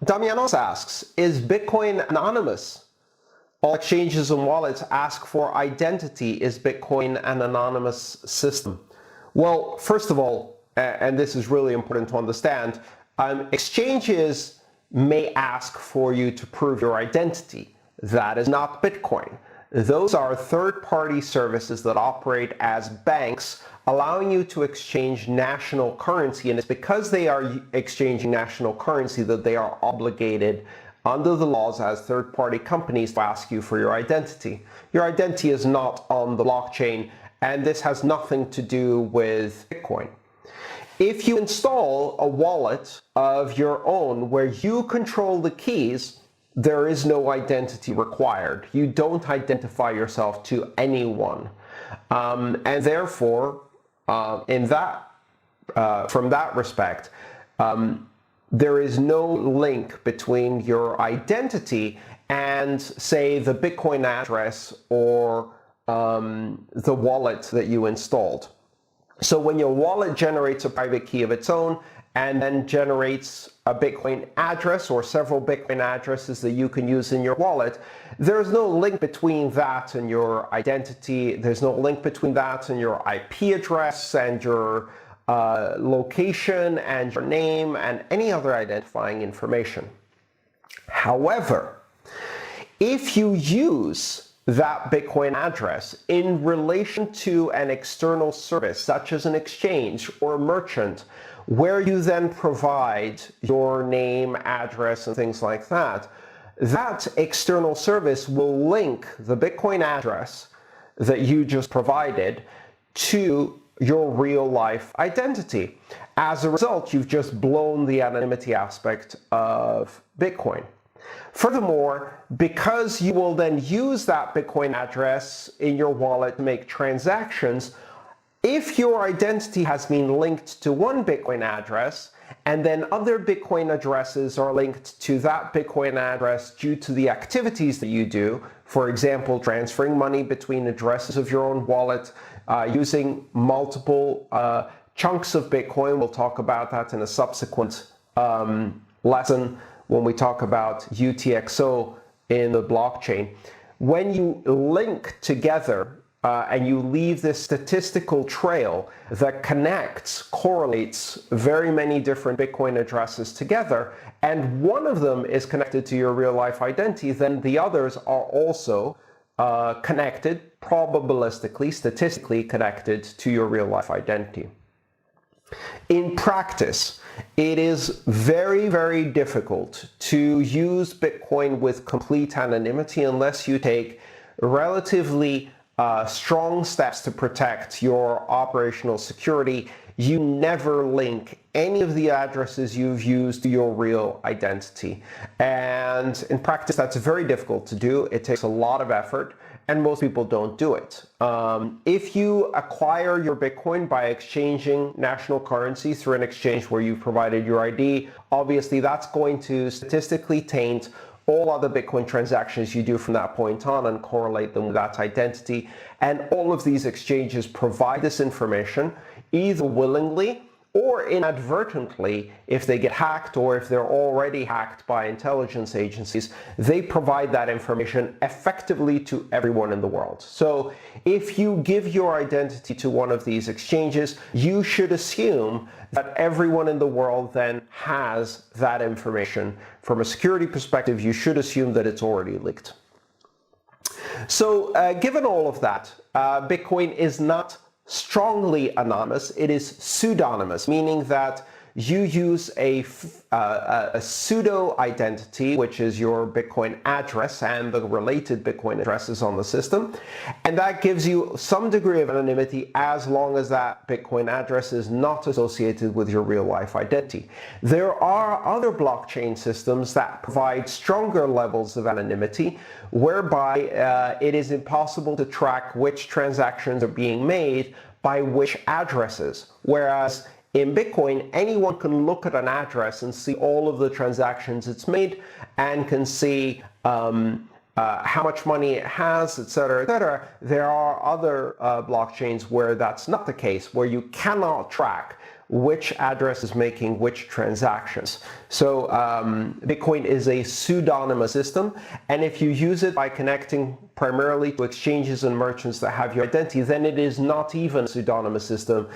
Damianos asks, is Bitcoin anonymous? All exchanges and wallets ask for identity. Is Bitcoin an anonymous system? Well, first of all, and this is really important to understand, exchanges may ask for you to prove your identity. That is not Bitcoin. Those are third-party services that operate as banks, allowing you to exchange national currency. And it's because they are exchanging national currency that they are obligated under the laws as third-party companies to ask you for your identity. Your identity is not on the blockchain, and this has nothing to do with Bitcoin. If you install a wallet of your own where you control the keys, there is no identity required. You don't identify yourself to anyone. And therefore, from that respect, there is no link between your identity and, say, the Bitcoin address or the wallet that you installed. So when your wallet generates a private key of its own and then generates a Bitcoin address or several Bitcoin addresses that you can use in your wallet, there's no link between that and your identity. There's no link between that and your IP address and your location and your name and any other identifying information. However, if you use that Bitcoin address in relation to an external service, such as an exchange or a merchant, where you then provide your name, address, and things like that, that external service will link the Bitcoin address that you just provided to your real-life identity. As a result, you've just blown the anonymity aspect of Bitcoin. Furthermore, because you will then use that Bitcoin address in your wallet to make transactions, if your identity has been linked to one Bitcoin address, and then other Bitcoin addresses are linked to that Bitcoin address due to the activities that you do, for example, transferring money between addresses of your own wallet, using multiple chunks of Bitcoin. We'll talk about that in a subsequent lesson when we talk about UTXO in the blockchain. When you link together and you leave this statistical trail that correlates very many different Bitcoin addresses together, and one of them is connected to your real-life identity, then the others are also connected, probabilistically, statistically connected to your real-life identity. In practice, it is very, very difficult to use Bitcoin with complete anonymity unless you take relatively strong steps to protect your operational security. You never link any of the addresses you've used to your real identity. And in practice, that's very difficult to do. It takes a lot of effort, and most people don't do it. If you acquire your Bitcoin by exchanging national currency through an exchange where you've provided your ID, obviously that's going to statistically taint all other Bitcoin transactions you do from that point on and correlate them with that identity. And all of these exchanges provide this information either willingly or inadvertently. If they get hacked or if they're already hacked by intelligence agencies, they provide that information effectively to everyone in the world. So if you give your identity to one of these exchanges, you should assume that everyone in the world then has that information. From a security perspective, you should assume that it's already leaked. So given all of that, Bitcoin is not strongly anonymous. It is pseudonymous, meaning that you use a pseudo identity, which is your Bitcoin address and the related Bitcoin addresses on the system, and that gives you some degree of anonymity as long as that Bitcoin address is not associated with your real-life identity. There are other blockchain systems that provide stronger levels of anonymity, whereby it is impossible to track which transactions are being made by which addresses, whereas in Bitcoin, anyone can look at an address and see all of the transactions it's made and can see how much money it has, etc., etc. There are other blockchains where that's not the case, where you cannot track which address is making which transactions. So Bitcoin is a pseudonymous system, and if you use it by connecting primarily to exchanges and merchants that have your identity, then it is not even a pseudonymous system.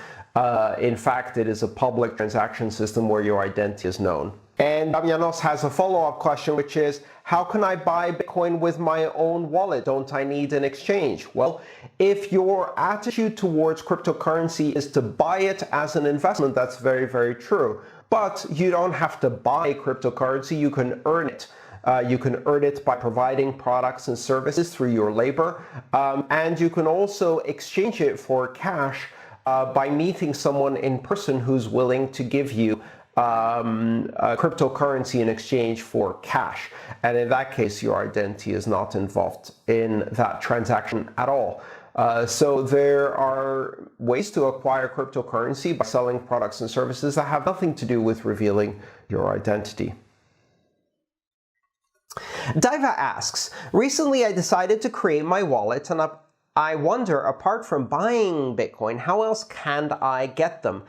In fact, it is a public transaction system where your identity is known. And Damianos has a follow-up question, which is, how can I buy Bitcoin with my own wallet? Don't I need an exchange? Well, if your attitude towards cryptocurrency is to buy it as an investment, that's very, very true. But you don't have to buy cryptocurrency, you can earn it. You can earn it by providing products and services through your labor. And you can also exchange it for cash by meeting someone in person who's willing to give you cryptocurrency in exchange for cash. And in that case, your identity is not involved in that transaction at all. So there are ways to acquire cryptocurrency by selling products and services that have nothing to do with revealing your identity. Diva asks, recently I decided to create my wallet, and I wonder, apart from buying Bitcoin, how else can I get them?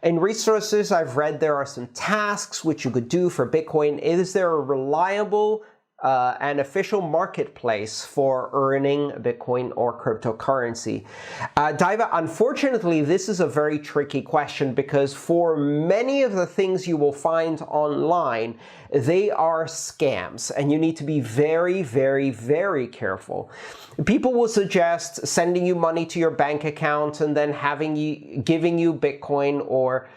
In resources I've read, there are some tasks which you could do for Bitcoin. Is there a reliable and official marketplace for earning Bitcoin or cryptocurrency? Diva, unfortunately, this is a very tricky question because for many of the things you will find online, they are scams, and you need to be very, very, very careful. People will suggest sending you money to your bank account and then giving you Bitcoin, or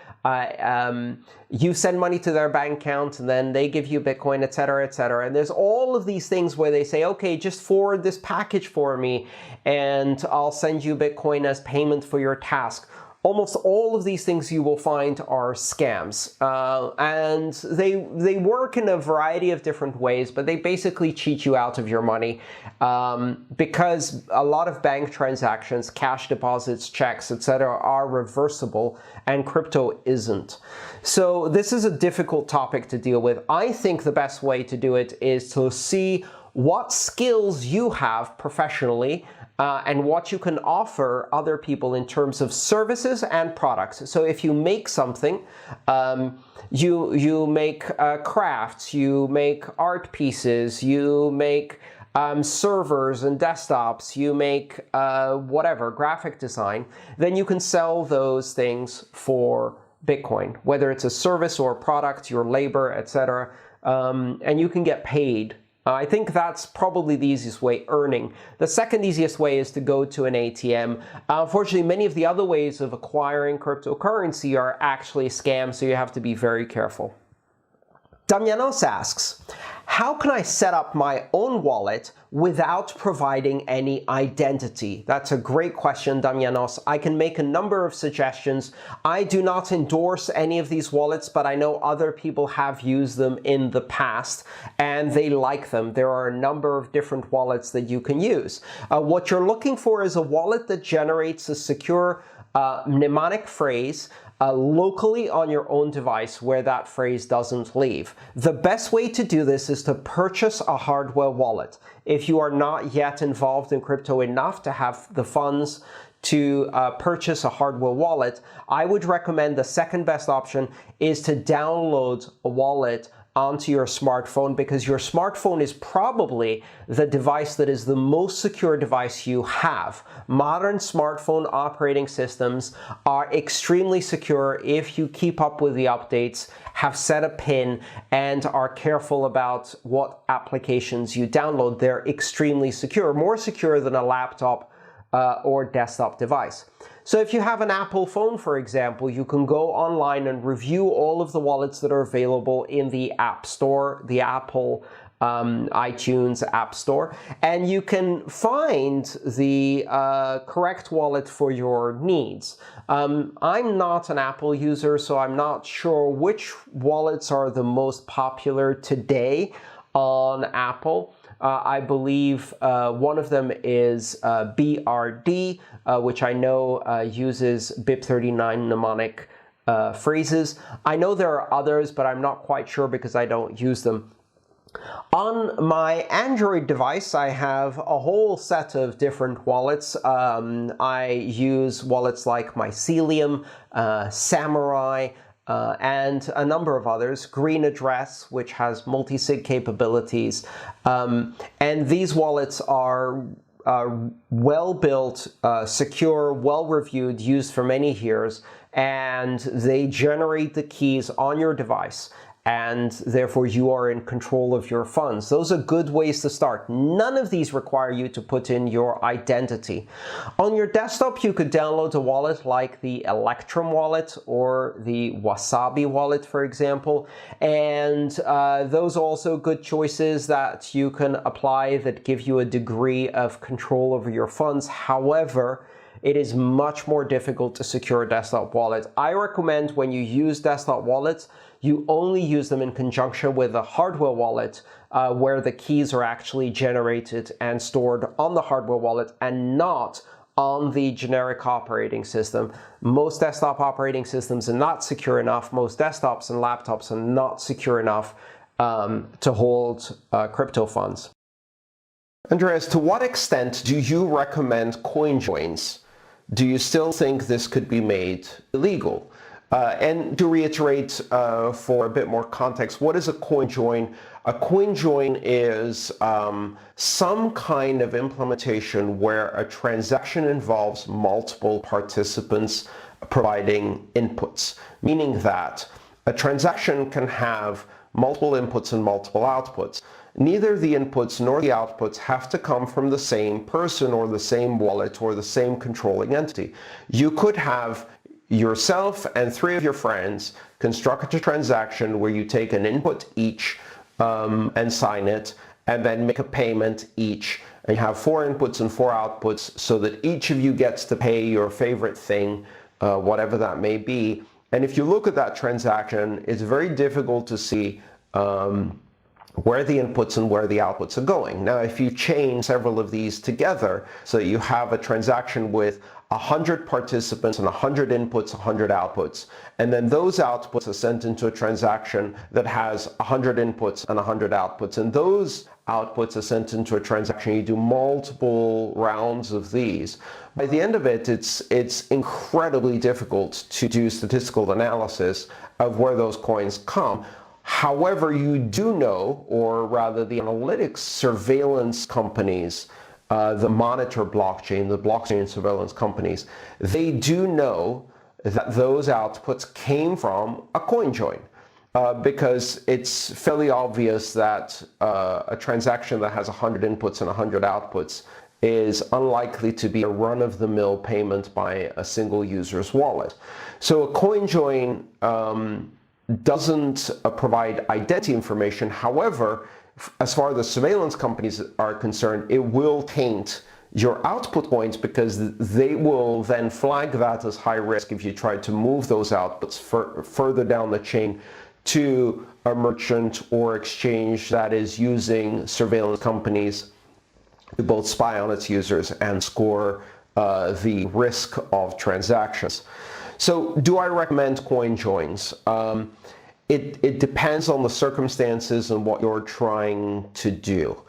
you send money to their bank account and then they give you Bitcoin, etc., etc. And there's all of these things where they say, okay, just forward this package for me and I'll send you Bitcoin as payment for your task. Almost all of these things you will find are scams, and they work in a variety of different ways, but they basically cheat you out of your money because a lot of bank transactions, cash deposits, checks, etc. are reversible, and crypto isn't. So this is a difficult topic to deal with. I think the best way to do it is to see what skills you have professionally and what you can offer other people in terms of services and products. So if you make something, you make crafts, you make art pieces, you make servers and desktops, you make whatever, graphic design, then you can sell those things for Bitcoin, whether it's a service or a product, your labor, etc. And you can get paid. I think that's probably the easiest way, earning. The second easiest way is to go to an ATM. Unfortunately, many of the other ways of acquiring cryptocurrency are actually scams, so you have to be very careful. Damianos asks, how can I set up my own wallet without providing any identity? That's a great question, Damianos. I can make a number of suggestions. I do not endorse any of these wallets, but I know other people have used them in the past and they like them. There are a number of different wallets that you can use. What you're looking for is a wallet that generates a secure mnemonic phrase locally on your own device where that phrase doesn't leave. The best way to do this is to purchase a hardware wallet. If you are not yet involved in crypto enough to have the funds to purchase a hardware wallet, I would recommend the second best option is to download a wallet onto your smartphone, because your smartphone is probably the device that is the most secure device you have. Modern smartphone operating systems are extremely secure if you keep up with the updates, have set a PIN, and are careful about what applications you download. They're extremely secure, more secure than a laptop or desktop device. So if you have an Apple phone, for example, you can go online and review all of the wallets that are available in the App Store, the Apple iTunes App Store, and you can find the correct wallet for your needs. I'm not an Apple user, so I'm not sure which wallets are the most popular today on Apple. I believe one of them is BRD, which I know uses BIP39 mnemonic phrases. I know there are others, but I'm not quite sure because I don't use them. On my Android device, I have a whole set of different wallets. I use wallets like Mycelium, Samurai, and a number of others. Green Address, which has multi-sig capabilities. And these wallets are well-built, secure, well-reviewed, used for many years, and they generate the keys on your device, and therefore you are in control of your funds. Those are good ways to start. None of these require you to put in your identity. On your desktop, you could download a wallet like the Electrum wallet or the Wasabi wallet, for example, and those are also good choices that you can apply that give you a degree of control over your funds. However, it is much more difficult to secure a desktop wallet. I recommend when you use desktop wallets, you only use them in conjunction with a hardware wallet where the keys are actually generated and stored on the hardware wallet and not on the generic operating system. Most desktop operating systems are not secure enough. Most desktops and laptops are not secure enough to hold crypto funds. Andreas, to what extent do you recommend CoinJoins? Do you still think this could be made illegal? And to reiterate for a bit more context, what is a CoinJoin? A CoinJoin is some kind of implementation where a transaction involves multiple participants providing inputs, meaning that a transaction can have multiple inputs and multiple outputs. Neither the inputs nor the outputs have to come from the same person or the same wallet or the same controlling entity. You could have yourself and 3 of your friends construct a transaction where you take an input each and sign it, and then make a payment each, and you have 4 inputs and 4 outputs so that each of you gets to pay your favorite thing, whatever that may be. And if you look at that transaction, it's very difficult to see where the inputs and where the outputs are going. Now, if you chain several of these together, so you have a transaction with 100 participants and 100 inputs, 100 outputs, and then those outputs are sent into a transaction that has 100 inputs and 100 outputs, and those outputs are sent into a transaction. You do multiple rounds of these. By the end of it, it's incredibly difficult to do statistical analysis of where those coins come. However, you do know, or rather the analytics surveillance companies, the monitor blockchain, the blockchain surveillance companies, they do know that those outputs came from a CoinJoin. Because it's fairly obvious that a transaction that has 100 inputs and 100 outputs is unlikely to be a run-of-the-mill payment by a single user's wallet. So a CoinJoin doesn't provide identity information. However, as far as the surveillance companies are concerned, it will taint your output points because they will then flag that as high risk if you try to move those outputs further down the chain to a merchant or exchange that is using surveillance companies to both spy on its users and score the risk of transactions. So do I recommend CoinJoins? It depends on the circumstances and what you're trying to do.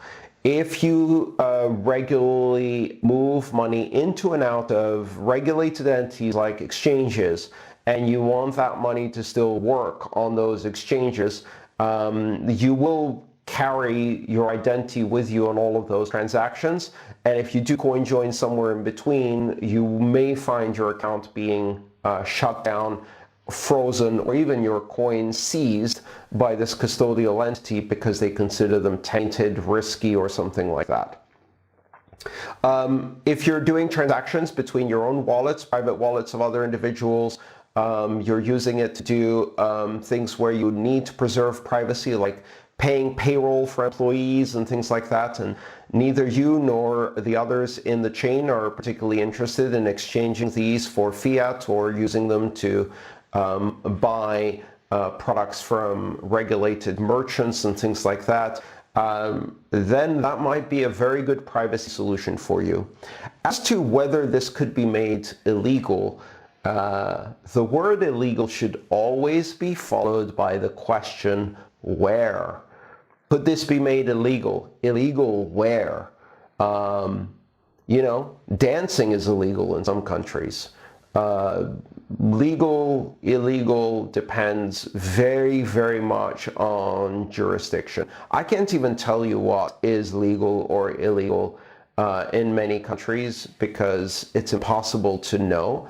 If you regularly move money into and out of regulated entities like exchanges, and you want that money to still work on those exchanges, you will carry your identity with you on all of those transactions. And if you do CoinJoin somewhere in between, you may find your account being shut down, frozen, or even your coins seized by this custodial entity because they consider them tainted, risky, or something like that. If you're doing transactions between your own wallets, private wallets of other individuals, you're using it to do things where you need to preserve privacy, like paying payroll for employees and things like that, and neither you nor the others in the chain are particularly interested in exchanging these for fiat or using them to buy products from regulated merchants and things like that, then that might be a very good privacy solution for you. As to whether this could be made illegal, the word illegal should always be followed by the question, where? Could this be made illegal? Illegal where? Dancing is illegal in some countries. Legal, illegal depends very, very much on jurisdiction. I can't even tell you what is legal or illegal in many countries because it's impossible to know.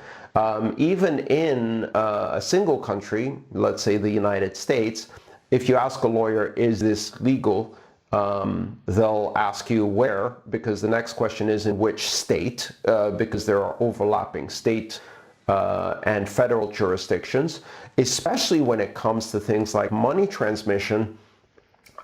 Even in a single country, let's say the United States, if you ask a lawyer, is this legal? They'll ask you where, because the next question is in which state, because there are overlapping state and federal jurisdictions, especially when it comes to things like money transmission.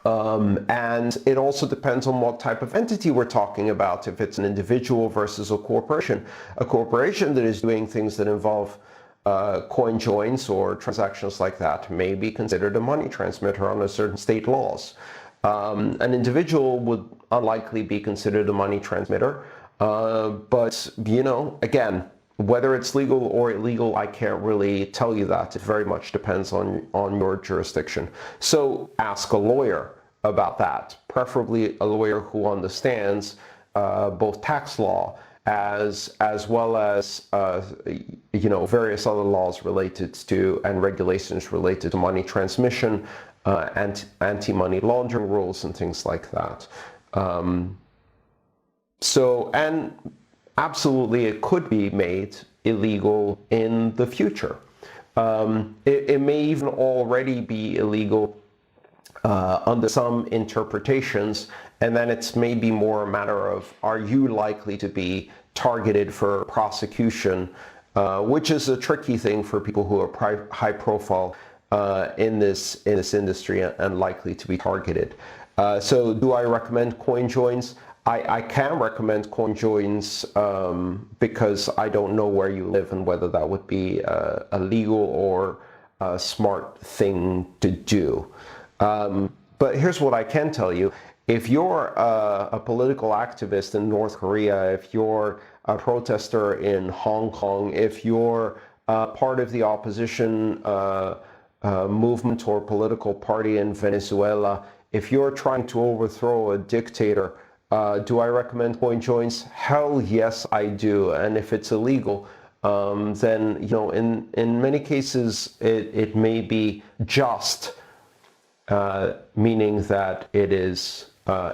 And it also depends on what type of entity we're talking about, if it's an individual versus a corporation. A corporation that is doing things that involve CoinJoins or transactions like that may be considered a money transmitter under certain state laws. An individual would unlikely be considered a money transmitter, but again, whether it's legal or illegal, I can't really tell you that. It very much depends on your jurisdiction. So ask a lawyer about that, preferably a lawyer who understands both tax law as well as various other laws related to and regulations related to money transmission, anti-money laundering rules and things like that. And absolutely it could be made illegal in the future. It may even already be illegal under some interpretations, and then it's maybe more a matter of, are you likely to be targeted for prosecution, which is a tricky thing for people who are high profile in this industry and likely to be targeted. So do I recommend CoinJoins? I can recommend CoinJoins because I don't know where you live and whether that would be a legal or a smart thing to do. But here's what I can tell you. If you're a political activist in North Korea, if you're a protester in Hong Kong, if you're part of the opposition movement or political party in Venezuela, if you're trying to overthrow a dictator, do I recommend CoinJoins? Hell yes, I do. And if it's illegal, then in many cases it may be just, meaning that it is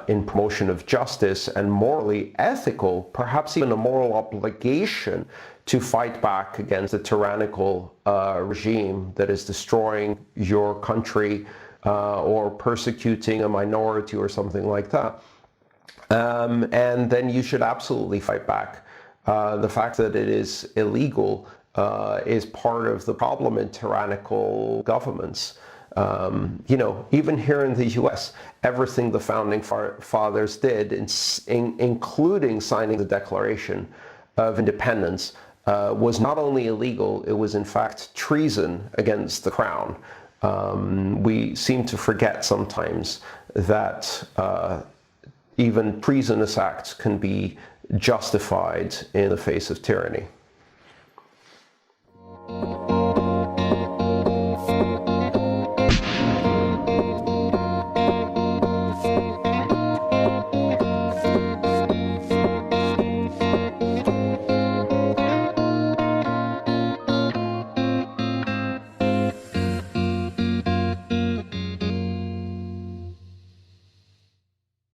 in promotion of justice and morally ethical, perhaps even a moral obligation to fight back against a tyrannical regime that is destroying your country or persecuting a minority or something like that. And then you should absolutely fight back. The fact that it is illegal is part of the problem in tyrannical governments. Even here in the US, everything the founding fathers did, including signing the Declaration of Independence, was not only illegal, it was in fact treason against the crown. We seem to forget sometimes that even treasonous acts can be justified in the face of tyranny.